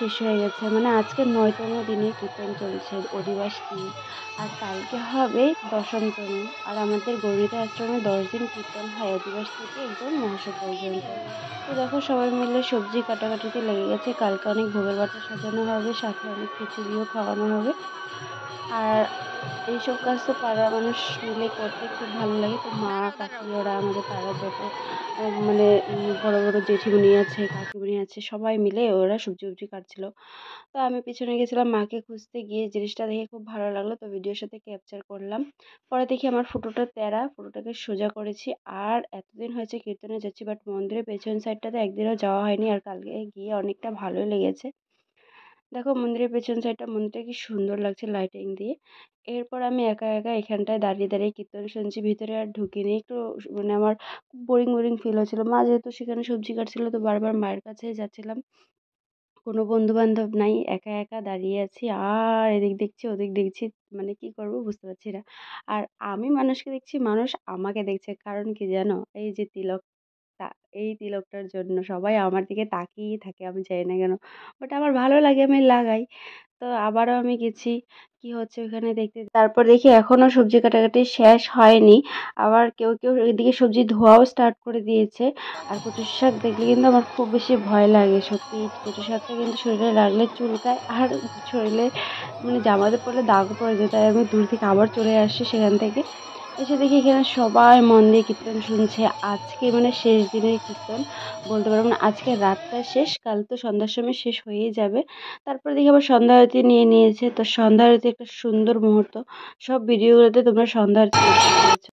শেষ হয়ে গেছে, মানে আজকে 9তম দিনে কীর্তন চলছে, অধিবাস দিন। আর কালকে হবে 10মতম। আর আমাদের গৌরীতে আশ্রমে 10 দিন কীর্তন হয়, অধিবাস থেকে একদম মহাসব পর্যন্ত। তো দেখো সবাই মিলে সবজি কাটাকাটিতে লেগে গেছে। কালকে অনেক ভোগের বাটা সাজানো হবে, সাথে অনেক খিচুড়িও খাওয়ানো হবে। আর এইসব কাজ তো পাড়ার মানুষ মিলে করতে খুব ভালো লাগে। তো মা কাকি ওরা আমাদের পাড়ার যত মানে বড় বড় জেঠিমণি আছে, কাকিমণি আছে, সবাই মিলে ওরা সবজি উবজি কাটছিল। তো আমি পিছনে গেছিলাম মাকে খুঁজতে, গিয়ে জিনিসটা দেখে খুব ভালো লাগলো, তো ভিডিওর সাথে ক্যাপচার করলাম। পরে দেখি আমার ফটোটা তেরা, ফটোটাকে সোজা করেছি। আর এতদিন হয়েছে কীর্তনে যাচ্ছি, বাট মন্দিরের পেছন সাইডটাতে একদিনও যাওয়া হয়নি, আর কালকে গিয়ে অনেকটা ভালোই লেগেছে। দেখো মন্দিরের পেছন সাইডটা, মন্দিরটা কি সুন্দর লাগছে লাইটিং দিয়ে। এরপর আমি একা একা এখানটায় দাঁড়িয়ে দাঁড়িয়ে কীর্তন শুনছি, ভিতরে আর ঢুকিনি। একটু মানে আমার বোরিং বোরিং ফিল হচ্ছিল। মা যেহেতু সেখানে সবজি কাটছিল, তো বারবার মায়ের কাছে যাচ্ছিলাম। কোনো বন্ধু বান্ধব নাই, একা একা দাঁড়িয়ে আছি, আর এদিক দেখছি ওদিক দেখছি, মানে কি করব বুঝতে পারছি না। আর আমি মানুষকে দেখছি, মানুষ আমাকে দেখছে। কারণ কি জানো, এই যে তিলক, এই তিলকটার জন্য সবাই আমার দিকে তাকিয়েই থাকে, আমি জানি না কেন, বাট আমার ভালো লাগে, আমি লাগাই। তো আবারও আমি গেছি, কি হচ্ছে ওখানে দেখতে। তারপর দেখি এখনো সবজি কাটাকাটি শেষ হয়নি, আবার কেউ কেউ এদিকে সবজি ধোয়াও স্টার্ট করে দিয়েছে। আর কচু শাক দেখলে কিন্তু আমার খুব বেশি ভয় লাগে, সত্যি কচু শাকটা কিন্তু শরীরে লাগলে চুলকায়, আর শরীরে মানে জামাতে পড়লে দাগও পড়ে যায়। তাই আমি দূর থেকে আবার চলে আসছি সেখান থেকে। এসে দেখি এখানে সবাই মন দিয়ে কীর্তন শুনছে। আজকে মানে শেষ দিনের কীর্তন বলতে পারবো না, আজকে রাতটা শেষ, কাল তো সন্ধ্যার সময় শেষ হয়েই যাবে। তারপরে দেখি আবার সন্ধ্যা আরতি নিয়ে নিয়েছে, তো সন্ধ্যা আরতি একটা সুন্দর মুহূর্ত। সব ভিডিওগুলোতে তোমরা সন্ধ্যা আরতি দেখতে পেয়েছো।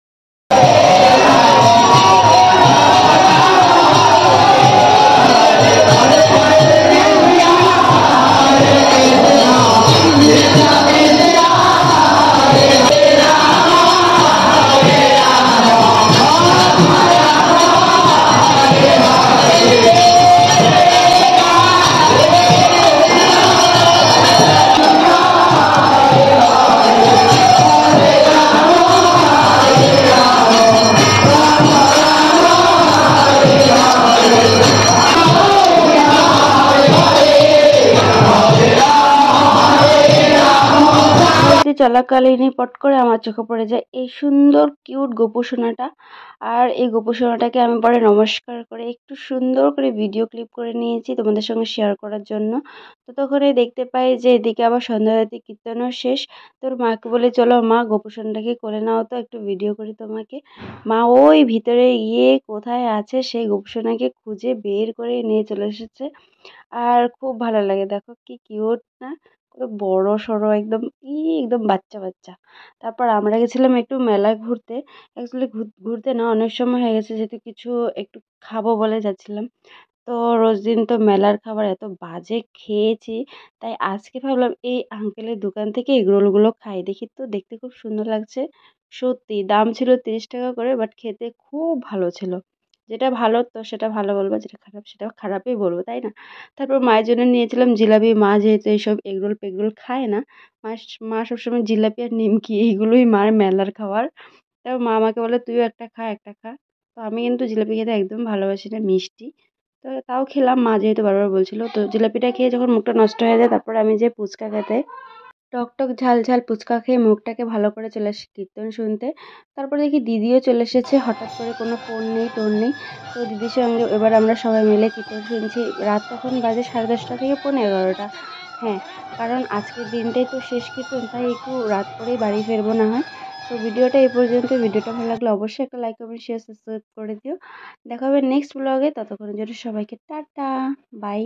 আরতি চলাকালীনই পট করে আমার চোখে পড়ে যায় এই সুন্দর কিউট গোপুসোনাটা। আর এই গোপুসোনাটাকে আমি পরে নমস্কার করে একটু সুন্দর করে ভিডিও ক্লিপ করে নিয়েছি তোমাদের সঙ্গে শেয়ার করার জন্য। তো তখনই দেখতে পাই যে এদিকে আবার সন্ধ্যা আরতি কীর্তনও শেষ। তোর মাকে বলে, চলো মা গোপুসোনাটাকে কোলে নাও, তো একটু ভিডিও করি তোমাকে। মা ওই ভিতরে গিয়ে কোথায় আছে সেই গোপুসোনাকে খুঁজে বের করে নিয়ে চলে এসেছে। আর খুব ভালো লাগে, দেখো কি কিউট না, কত বড় সড়ো একদম, একদম বাচ্চা বাচ্চা। তারপর আমরা গেছিলাম একটু মেলায় ঘুরতে। অ্যাকচুয়ালি ঘুরতে না, অনেক সময় হয়ে গেছে, যেহেতু কিছু একটু খাবো বলে যাচ্ছিলাম। তো রোজ দিন তো মেলার খাবার এত বাজে খেয়েছি, তাই আজকে ভাবলাম এই আঙ্কেলের দোকান থেকে এগরোলগুলো খাই, দেখি তো দেখতে খুব সুন্দর লাগছে। সত্যি দাম ছিল 30 টাকা করে, বাট খেতে খুব ভালো ছিল। যেটা ভালো তো সেটা ভালো বলবো, যেটা খারাপ সেটা খারাপই বলবো, তাই না? তারপর মায়ের জন্য নিয়েছিলাম জিলাপি। মা যেহেতু এইসব এগরোল পেগরোল খায় না, মা মা সবসময় জিলাপি আর নিমকি এইগুলোই মার মেলার খাবার। তারপর মা আমাকে বলে, তুইও একটা খা, একটা খা। তো আমি কিন্তু জিলাপি খেতে একদম ভালোবাসি না, মিষ্টি। তো তাও খেলাম, মা যেহেতু বারবার বলছিল। তো জিলাপিটা খেয়ে যখন মুখটা নষ্ট হয়ে যায়, তারপর আমি যে ফুচকা খেতে, টক টক ঝাল ঝাল ফুচকা খেয়ে মুখটাকে ভালো করে চলে আসি কীর্তন শুনতে। তারপর দেখি দিদিও চলে এসেছে, হঠাৎ করে কোনো ফোন নেই টোন নেই। তো দিদির সঙ্গে এবার আমরা সবাই মিলে কীর্তন শুনছি। রাত তখন বাজে 10:30 থেকে 11:45। হ্যাঁ, কারণ আজকের দিনটাই তো শেষ কীর্তন, তাই একটু রাত করেই বাড়ি ফিরবো না হয়। তো ভিডিওটা এই পর্যন্ত। ভিডিওটা ভালো লাগলে অবশ্যই একটা লাইক কমেন্ট শেয়ার সাবস্ক্রাইব করে দিও। দেখা হবে নেক্সট ব্লগে, ততক্ষণের জন্য সবাইকে টাটা, বাই।